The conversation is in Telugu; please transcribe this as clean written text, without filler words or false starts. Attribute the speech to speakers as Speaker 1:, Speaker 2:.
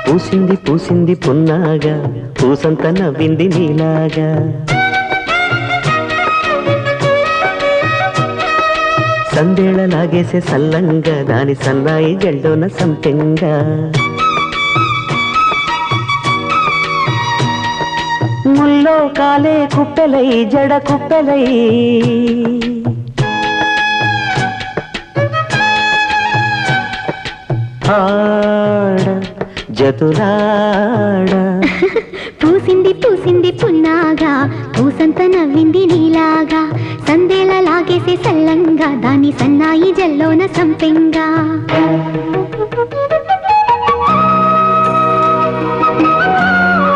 Speaker 1: పూసింది పూసింది పున్నాగా పూసంత నవ్వింది నీలాగా సందేళ లాగేసే సల్లంగా దాని సన్నాయి జల్లోన సంపెంగా ముల్లో కాలే కుప్పెలై జడ కుప్పెలై ఆడ జతులాడ
Speaker 2: పూసింది పూసింది పున్నాగా పూసంత నవ్వింది నీలాగా సందేల లాగేసే సల్లంగా దాని సన్నాయి జల్లోన సంపెంగా